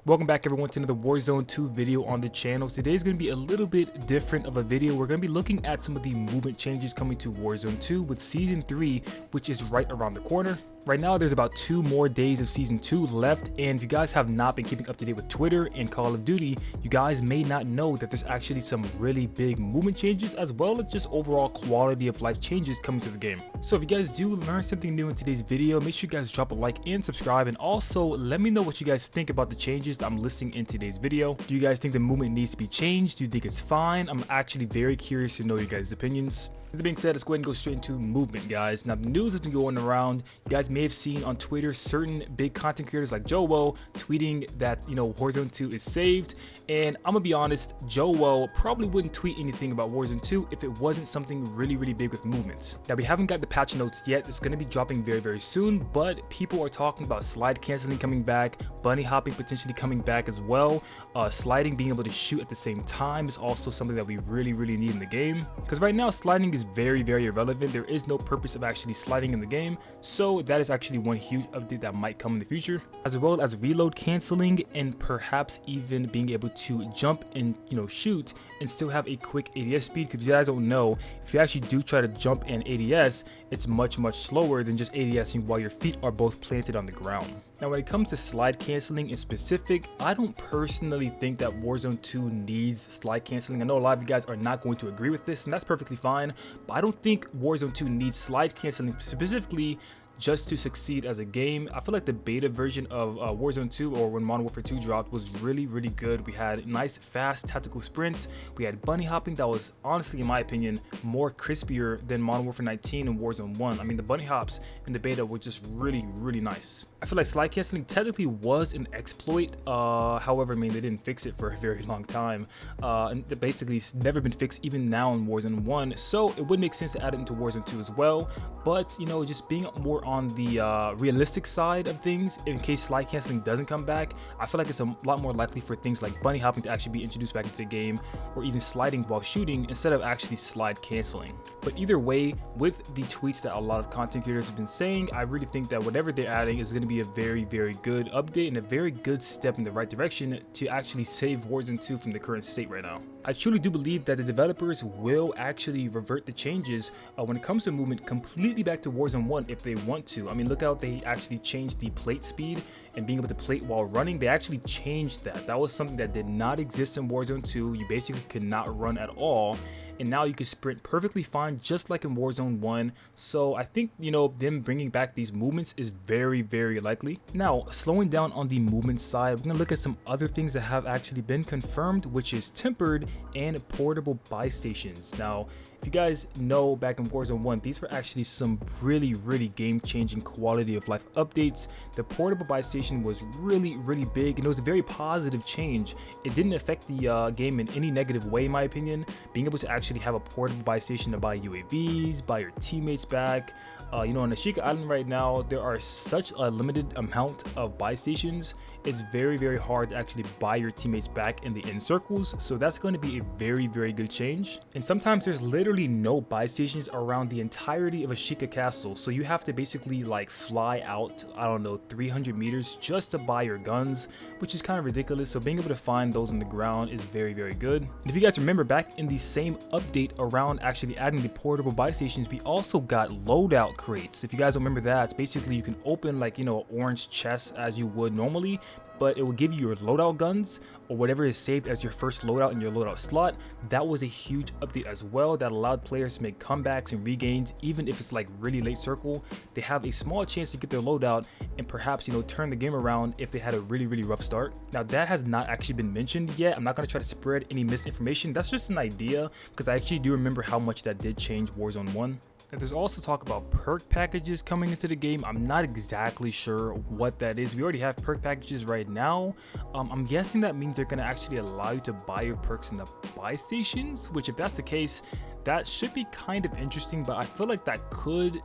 Welcome back everyone to another Warzone 2 video on the channel. Today's going to be a little bit different of a video. We're going to be looking at some of the movement changes coming to Warzone 2 with Season 3, which is right around the corner. Right now, there's about 2 more days of Season 2 left, and if you guys have not been keeping up to date with Twitter and Call of Duty, you guys may not know that there's actually some really big movement changes as well as just overall quality of life changes coming to the game. So if you guys do learn something new in today's video, make sure you guys drop a like and subscribe, and also let me know what you guys think about the changes that I'm listing in today's video. Do you guys think the movement needs to be changed? Do you think it's fine? I'm actually very curious to know your guys' opinions. With that being said, let's go ahead and go straight into movement, guys. Now, the news has been going around. You guys may have seen on Twitter certain big content creators like Joe tweeting that, Warzone 2 is saved. And I'm gonna be honest, Joe probably wouldn't tweet anything about Warzone 2 if it wasn't something really big with movements. Now, we haven't got the patch notes yet. It's gonna be dropping very soon, but people are talking about slide canceling coming back, bunny hopping potentially coming back as well. Sliding, being able to shoot at the same time, is also something that we really need in the game. Because right now, sliding is very irrelevant. There is no purpose of actually sliding in the game, so that is actually one huge update that might come in the future, as well as reload canceling and perhaps even being able to jump and shoot and still have a quick ADS speed. Because you guys don't know, if you actually do try to jump and ADS, it's much slower than just ADSing while your feet are both planted on the ground. Now, when it comes to slide canceling in specific, I don't personally think that Warzone 2 needs slide canceling. I know a lot of you guys are not going to agree with this, and that's perfectly fine, but I don't think Warzone 2 needs slide canceling specifically just to succeed as a game. I feel like the beta version of Warzone 2, or when Modern Warfare 2 dropped, was really good. We had nice fast tactical sprints. We had bunny hopping that was honestly, in my opinion, more crispier than Modern Warfare 19 and Warzone 1. I mean, the bunny hops in the beta were just really nice. I feel like slide canceling technically was an exploit. However, I mean, they didn't fix it for a very long time. And basically, it's never been fixed even now in Warzone 1. So it would make sense to add it into Warzone 2 as well. But, just being more on the realistic side of things, in case slide canceling doesn't come back, I feel like it's a lot more likely for things like bunny hopping to actually be introduced back into the game, or even sliding while shooting instead of actually slide canceling. But either way, with the tweets that a lot of content creators have been saying, I really think that whatever they're adding is going to be a very good update and a very good step in the right direction to actually save Warzone 2 from the current state right now. I truly do believe that the developers will actually revert the changes when it comes to movement completely back to Warzone 1 if they want to. I mean, look how they actually changed the plate speed and being able to plate while running. They actually changed that. That was something that did not exist in Warzone 2. You basically could not run at all. And now you can sprint perfectly fine, just like in Warzone 1. So I think, them bringing back these movements is very likely. Now, slowing down on the movement side, we're going to look at some other things that have actually been confirmed, which is tempered and portable buy stations. Now, if you guys know, back in Warzone 1, these were actually some really game-changing quality of life updates. The portable buy station was really big, and it was a very positive change. It didn't affect the game in any negative way, in my opinion. Being able to actually have a portable buy station to buy UAVs, buy your teammates back. On Ashika Island right now, there are such a limited amount of buy stations. It's very hard to actually buy your teammates back in the end circles, so that's going to be a very good change. And sometimes there's literally no buy stations around the entirety of Ashika Castle, so you have to basically like fly out, I don't know, 300 meters just to buy your guns, which is kind of ridiculous. So being able to find those on the ground is very good. And if you guys remember, back in the same update around actually adding the portable buy stations, we also got loadout crates. If you guys don't remember that, basically you can open like an orange chest as you would normally, but it will give you your loadout guns or whatever is saved as your first loadout in your loadout slot. That was a huge update as well that allowed players to make comebacks and regains. Even if it's like really late circle, they have a small chance to get their loadout and perhaps turn the game around if they had a really rough start. Now, that has not actually been mentioned yet. I'm not going to try to spread any misinformation. That's just an idea, because I actually do remember how much that did change Warzone 1. And there's also talk about perk packages coming into the game. I'm not exactly sure what that is. We already have perk packages right now. I'm guessing that means they're going to actually allow you to buy your perks in the buy stations, which if that's the case, that should be kind of interesting. But I feel like that could,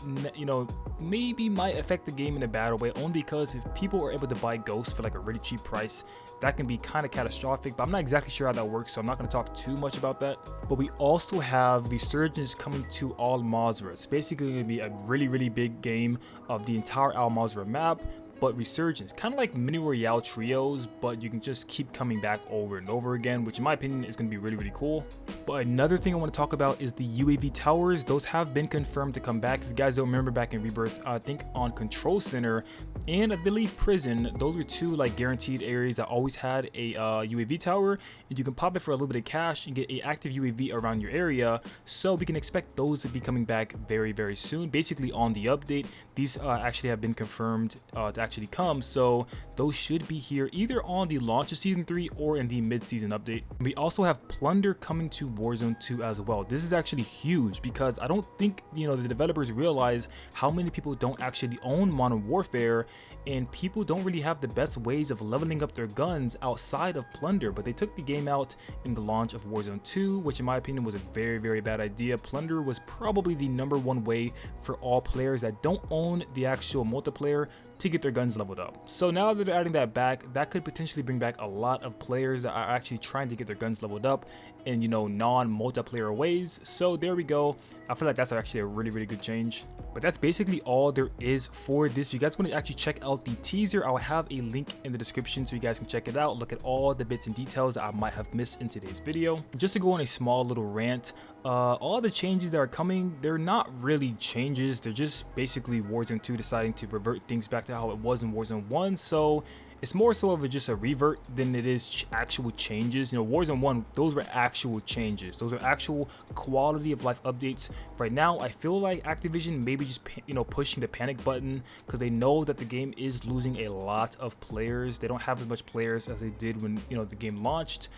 maybe might affect the game in a bad way, only because if people are able to buy ghosts for like a really cheap price, that can be kind of catastrophic. But I'm not exactly sure how that works, so I'm not going to talk too much about that. But we also have Resurgence coming to Al Mazrah. It's basically going to be a really big game of the entire Al Mazrah map. but resurgence, kind of like mini royale trios, but you can just keep coming back over and over again, which in my opinion is going to be really cool. But another thing I want to talk about is the UAV towers. Those have been confirmed to come back. If you guys don't remember, back in Rebirth, I think on Control Center and I believe Prison, those were two like guaranteed areas that always had a UAV tower, and you can pop it for a little bit of cash and get a active UAV around your area. So we can expect those to be coming back very soon. Basically on the update, these actually have been confirmed to actually come, so those should be here either on the launch of season 3 or in the mid-season update. We also have plunder coming to Warzone 2 as well. This is actually huge because I don't think, you know, the developers realize how many people don't actually own Modern Warfare, and people don't really have the best ways of leveling up their guns outside of plunder. But they took the game out in the launch of Warzone 2, which in my opinion was a very bad idea. Plunder was probably the #1 way for all players that don't own the actual multiplayer to get their guns leveled up. So now that they're adding that back, that could potentially bring back a lot of players that are actually trying to get their guns leveled up in, you know, non-multiplayer ways. So there we go. I feel like that's actually a really good change. But that's basically all there is for this. If you guys want to actually check out the teaser, I'll have a link in the description so you guys can check it out. Look at all the bits and details that I might have missed in today's video. Just to go on a small little rant, all the changes that are coming, they're not really changes. They're just basically Warzone 2 deciding to revert things back to how it was in Warzone 1. So it's more so of just a revert than it is actual changes. You know, Warzone 1, those were actual changes. Those are actual quality of life updates. Right now, I feel like Activision maybe just, you know, pushing the panic button because they know that the game is losing a lot of players. They don't have as much players as they did when, you know, the game launched.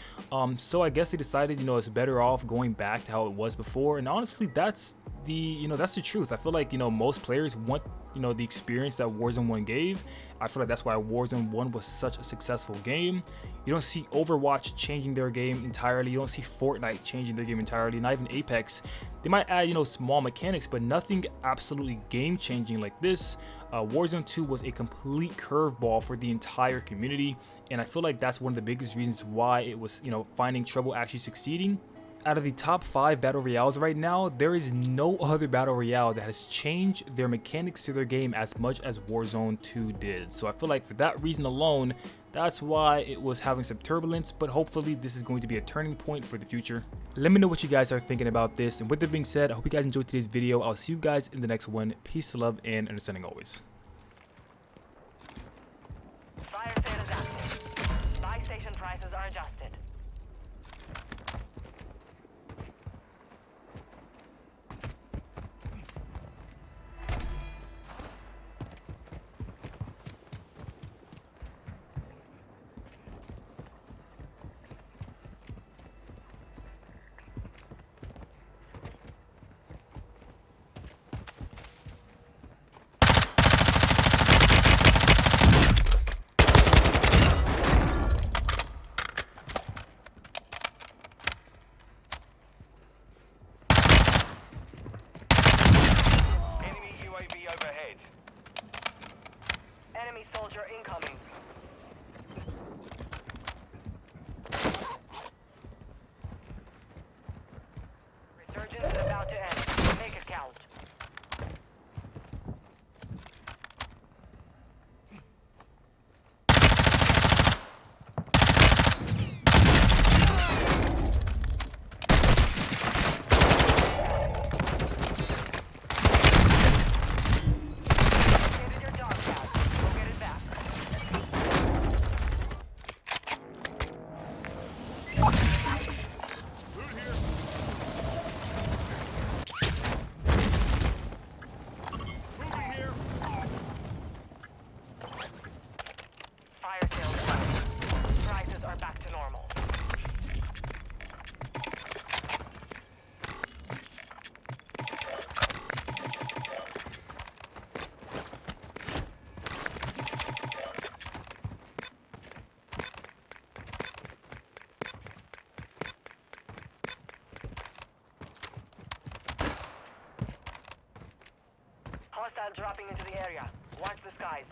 So I guess they decided, you know, it's better off going back to how it was before. And honestly, that's the, you know, that's the truth. I feel like, you know, most players want, you know, the experience that Warzone 1 gave. I feel like that's why Warzone 1 was such a successful game. You don't see Overwatch changing their game entirely. You don't see Fortnite changing their game entirely. Not even Apex. They might add, you know, small mechanics, but nothing absolutely game changing like this. Warzone 2 was a complete curveball for the entire community, and I feel like that's one of the biggest reasons why it was, you know, finding trouble actually succeeding. Out of the top 5 battle royales right now, there is no other battle royale that has changed their mechanics to their game as much as Warzone 2 did. So I feel like for that reason alone, that's why it was having some turbulence, but hopefully this is going to be a turning point for the future. Let me know what you guys are thinking about this, and with that being said, I hope you guys enjoyed today's video. I'll see you guys in the next one. Peace, love, and understanding always. Fire sale is active. Buy station prices are adjusted. Enemy soldier incoming. Resurgence is about to end. Make it count. Hostile dropping into the area. Watch the skies.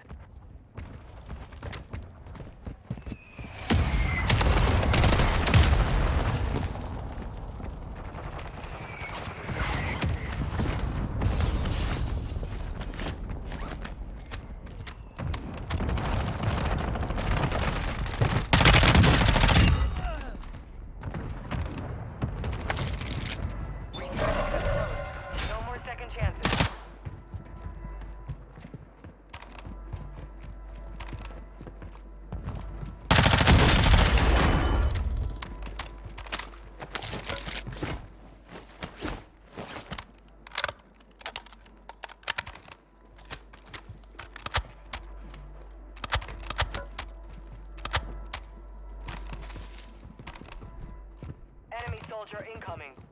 soldier incoming.